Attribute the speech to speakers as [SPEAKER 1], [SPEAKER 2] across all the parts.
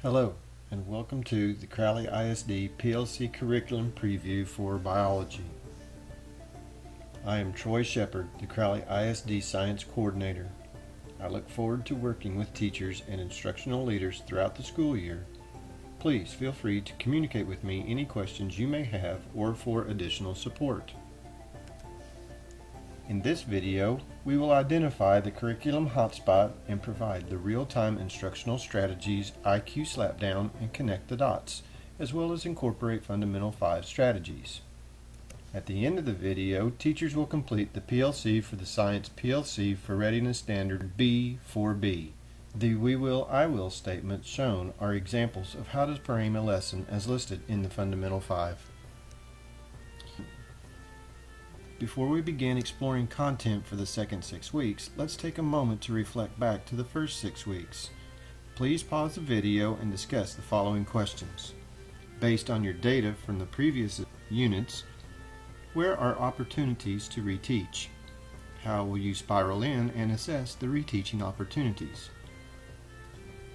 [SPEAKER 1] Hello, and welcome to the Crowley ISD PLC Curriculum Preview for Biology. I am Troy Shepard, the Crowley ISD Science Coordinator. I look forward to working with teachers and instructional leaders throughout the school year. Please feel free to communicate with me any questions you may have or for additional support. In this video, we will identify the curriculum hotspot and provide the real-time instructional strategies, IQ slapdown, and connect the dots, as well as incorporate Fundamental 5 strategies. At the end of the video, teachers will complete the PLC for the Science PLC for Readiness Standard B4B. The we will, I will statements shown are examples of how to frame a lesson as listed in the Fundamental 5. Before we begin exploring content for the second 6 weeks, let's take a moment to reflect back to the first 6 weeks. Please pause the video and discuss the following questions. Based on your data from the previous units, where are opportunities to reteach? How will you spiral in and assess the reteaching opportunities?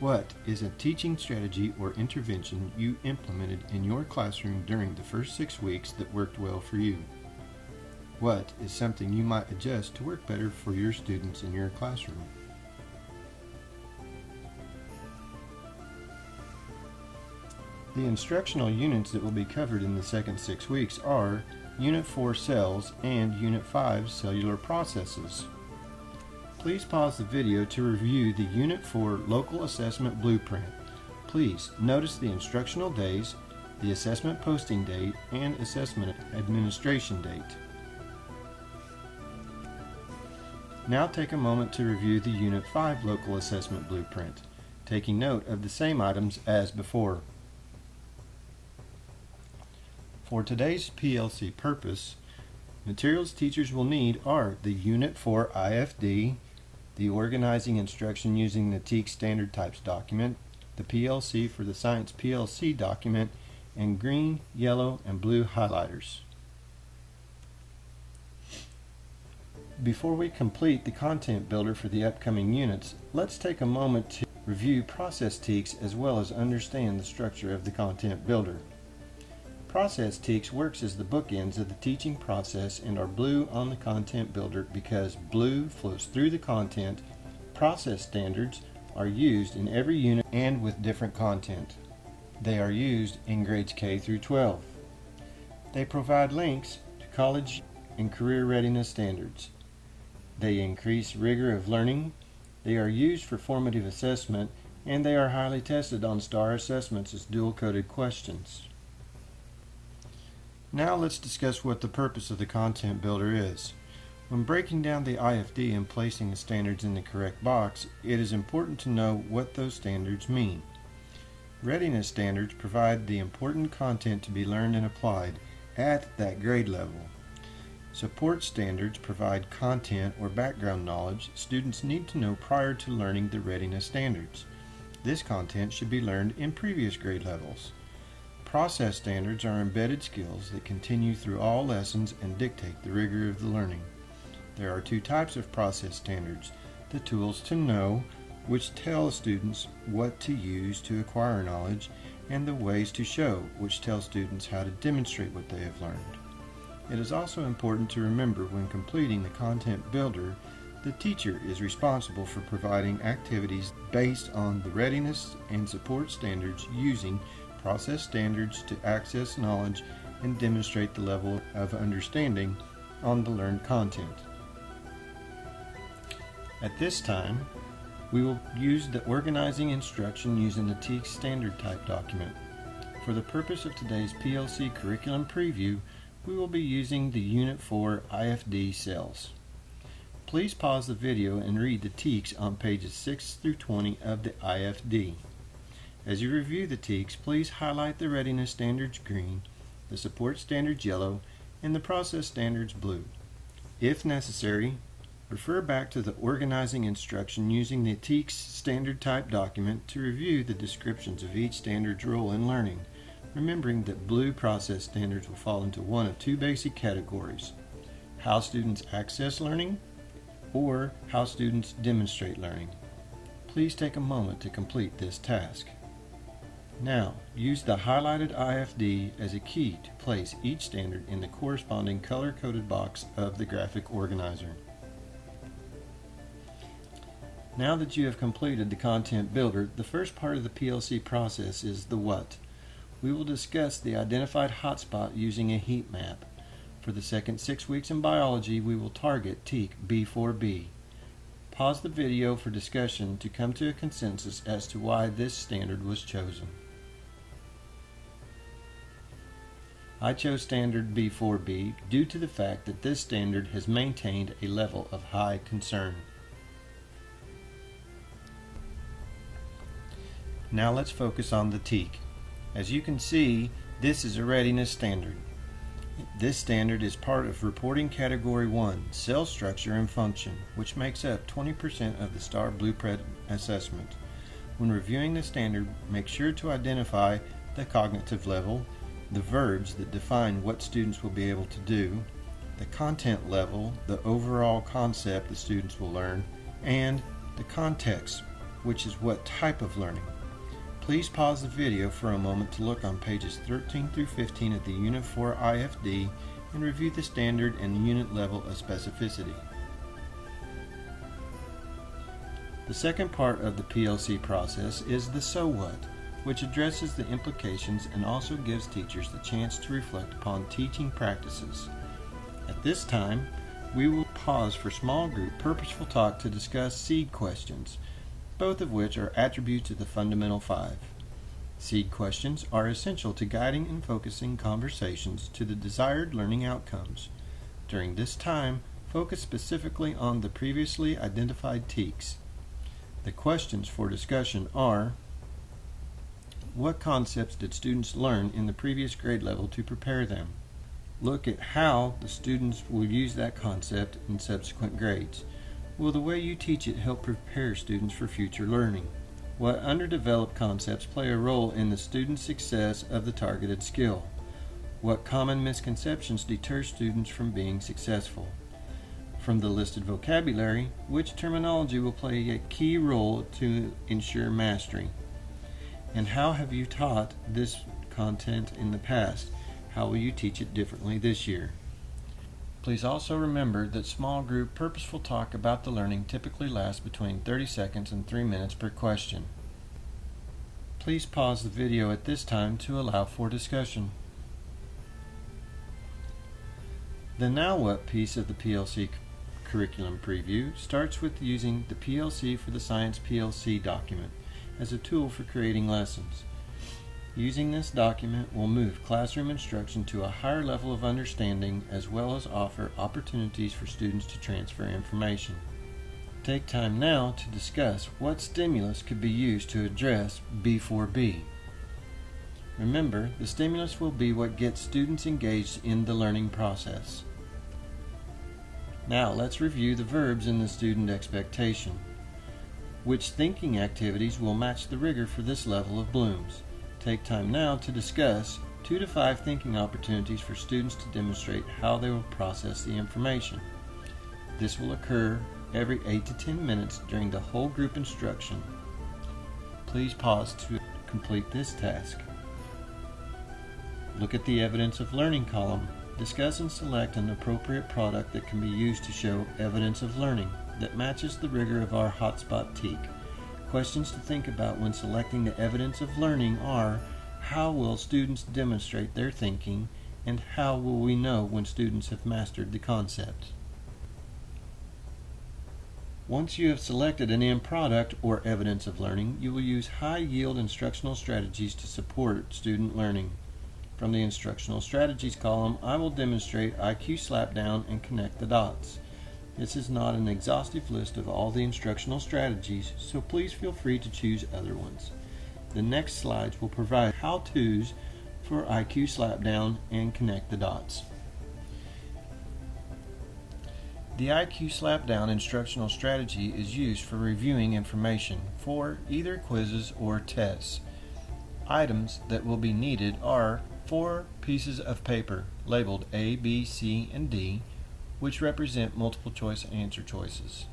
[SPEAKER 1] What is a teaching strategy or intervention you implemented in your classroom during the first 6 weeks that worked well for you? What is something you might adjust to work better for your students in your classroom? The instructional units that will be covered in the second 6 weeks are Unit 4 Cells and Unit 5 Cellular Processes. Please pause the video to review the Unit 4 Local Assessment Blueprint. Please notice the instructional days, the assessment posting date, and assessment administration date. Now take a moment to review the Unit 5 Local Assessment Blueprint, taking note of the same items as before. For today's PLC purpose, materials teachers will need are the Unit 4 IFD, the organizing instruction using the TEAC standard types document, the PLC for the Science PLC document, and green, yellow, and blue highlighters. Before we complete the content builder for the upcoming units, let's take a moment to review process TEACs as well as understand the structure of the content builder. Process TEACs works as the bookends of the teaching process and are blue on the content builder because blue flows through the content. Process standards are used in every unit and with different content. They are used in grades K through 12. They provide links to college and career readiness standards. They increase rigor of learning, they are used for formative assessment, and they are highly tested on STAR assessments as dual-coded questions. Now let's discuss what the purpose of the content builder is. When breaking down the IFD and placing the standards in the correct box, it is important to know what those standards mean. Readiness standards provide the important content to be learned and applied at that grade level. Support standards provide content or background knowledge students need to know prior to learning the readiness standards. This content should be learned in previous grade levels. Process standards are embedded skills that continue through all lessons and dictate the rigor of the learning. There are two types of process standards: the tools to know, which tell students what to use to acquire knowledge, and the ways to show, which tell students how to demonstrate what they have learned. It is also important to remember when completing the content builder, the teacher is responsible for providing activities based on the readiness and support standards using process standards to access knowledge and demonstrate the level of understanding on the learned content. At this time, we will use the organizing instruction using the TEAC standard type document. For the purpose of today's PLC curriculum preview, we will be using the Unit 4 IFD cells. Please pause the video and read the TEACs on pages 6 through 20 of the IFD. As you review the TEACs, please highlight the readiness standards green, the support standards yellow, and the process standards blue. If necessary, refer back to the organizing instruction using the TEACs standard type document to review the descriptions of each standard's role in learning, remembering that blue process standards will fall into one of two basic categories: how students access learning or how students demonstrate learning. Please take a moment to complete this task. Now, use the highlighted IFD as a key to place each standard in the corresponding color-coded box of the graphic organizer. Now that you have completed the content builder, the first part of the PLC process is the what. We will discuss the identified hotspot using a heat map. For the second 6 weeks in biology, we will target teak B4B. Pause the video for discussion to come to a consensus as to why this standard was chosen. I chose standard B4B due to the fact that this standard has maintained a level of high concern. Now let's focus on the teak. As you can see, this is a readiness standard. This standard is part of Reporting Category 1, Cell Structure and Function, which makes up 20% of the STAR Blueprint assessment. When reviewing the standard, make sure to identify the cognitive level, the verbs that define what students will be able to do, the content level, the overall concept the students will learn, and the context, which is what type of learning. Please pause the video for a moment to look on pages 13 through 15 of the Unit 4 IFD and review the standard and unit level of specificity. The second part of the PLC process is the so what, which addresses the implications and also gives teachers the chance to reflect upon teaching practices. At this time, we will pause for small group purposeful talk to discuss seed questions, both of which are attributes of the fundamental 5. Seed questions are essential to guiding and focusing conversations to the desired learning outcomes. During this time, focus specifically on the previously identified teaks. The questions for discussion are: what concepts did students learn in the previous grade level to prepare them? Look at how the students will use that concept in subsequent grades. Will the way you teach it help prepare students for future learning? What underdeveloped concepts play a role in the student's success of the targeted skill? What common misconceptions deter students from being successful? From the listed vocabulary, which terminology will play a key role to ensure mastery? And how have you taught this content in the past? How will you teach it differently this year? Please also remember that small group purposeful talk about the learning typically lasts between 30 seconds and 3 minutes per question. Please pause the video at this time to allow for discussion. The Now What piece of the PLC curriculum preview starts with using the PLC for the Science PLC document as a tool for creating lessons. Using this document will move classroom instruction to a higher level of understanding as well as offer opportunities for students to transfer information. Take time now to discuss what stimulus could be used to address B4B. Remember, the stimulus will be what gets students engaged in the learning process. Now let's review the verbs in the student expectation. Which thinking activities will match the rigor for this level of Bloom's? Take time now to discuss 2 to 5 thinking opportunities for students to demonstrate how they will process the information. This will occur every 8 to 10 minutes during the whole group instruction. Please pause to complete this task. Look at the evidence of learning column. Discuss and select an appropriate product that can be used to show evidence of learning that matches the rigor of our hotspot teak. Questions to think about when selecting the evidence of learning are: how will students demonstrate their thinking, and how will we know when students have mastered the concept? Once you have selected an end product or evidence of learning, you will use high-yield instructional strategies to support student learning. From the instructional strategies column, I will demonstrate IQ slapdown and connect the dots. This is not an exhaustive list of all the instructional strategies, so please feel free to choose other ones. The next slides will provide how-tos for IQ slapdown and connect the dots. The IQ slapdown instructional strategy is used for reviewing information for either quizzes or tests. Items that will be needed are 4 pieces of paper labeled A, B, C, and D, which represent multiple choice answer choices.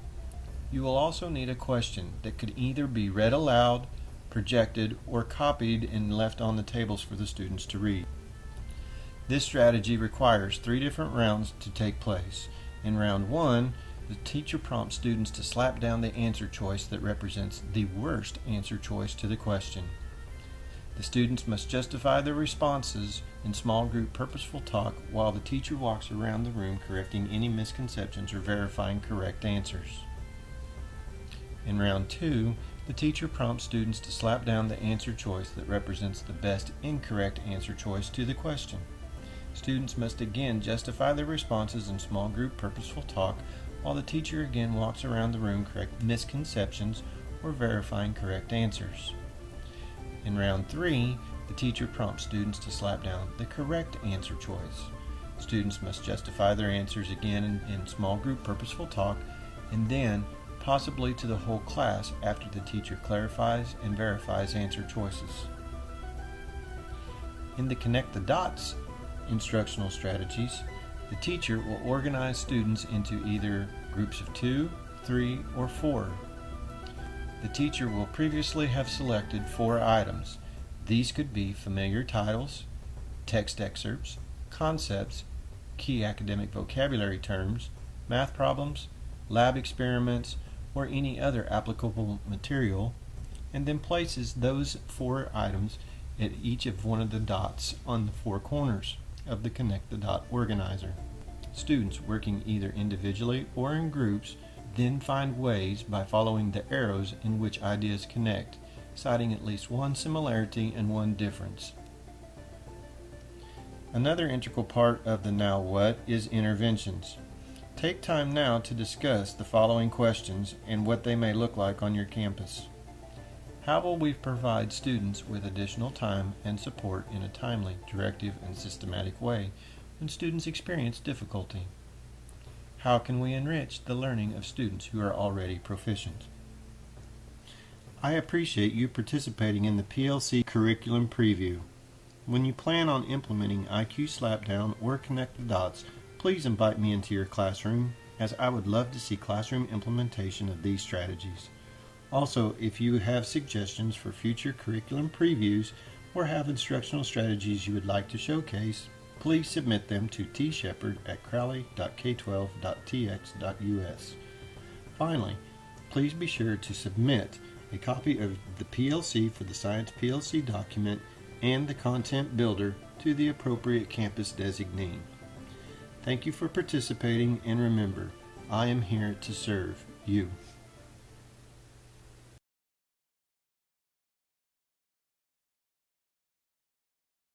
[SPEAKER 1] You will also need a question that could either be read aloud, projected, or copied and left on the tables for the students to read. This strategy requires 3 different rounds to take place. In round 1, the teacher prompts students to slap down the answer choice that represents the worst answer choice to the question. The students must justify their responses in small group purposeful talk while the teacher walks around the room correcting any misconceptions or verifying correct answers. In round 2, the teacher prompts students to slap down the answer choice that represents the best incorrect answer choice to the question. Students must again justify their responses in small group purposeful talk while the teacher again walks around the room correcting misconceptions or verifying correct answers. In round 3, the teacher prompts students to slap down the correct answer choice. Students must justify their answers again in small group purposeful talk, and then possibly to the whole class after the teacher clarifies and verifies answer choices. In the Connect the Dots instructional strategies, the teacher will organize students into either groups of 2, 3, or 4. The teacher will previously have selected 4 items. These could be familiar titles, text excerpts, concepts, key academic vocabulary terms, math problems, lab experiments, or any other applicable material, and then places those 4 items at each of one of the dots on the 4 corners of the Connect the Dot organizer. Students working either individually or in groups then find ways by following the arrows in which ideas connect, citing at least one similarity and one difference. Another integral part of the Now What is interventions. Take time now to discuss the following questions and what they may look like on your campus. How will we provide students with additional time and support in a timely, directive, and systematic way when students experience difficulty? How can we enrich the learning of students who are already proficient? I appreciate you participating in the PLC curriculum preview. When you plan on implementing IQ Slapdown or Connect the Dots, please invite me into your classroom, as I would love to see classroom implementation of these strategies. Also, if you have suggestions for future curriculum previews or have instructional strategies you would like to showcase, please submit them to tshepard@crowley.k12.tx.us. Finally, please be sure to submit a copy of the PLC for the Science PLC document and the content builder to the appropriate campus designee. Thank you for participating, and remember, I am here to serve you.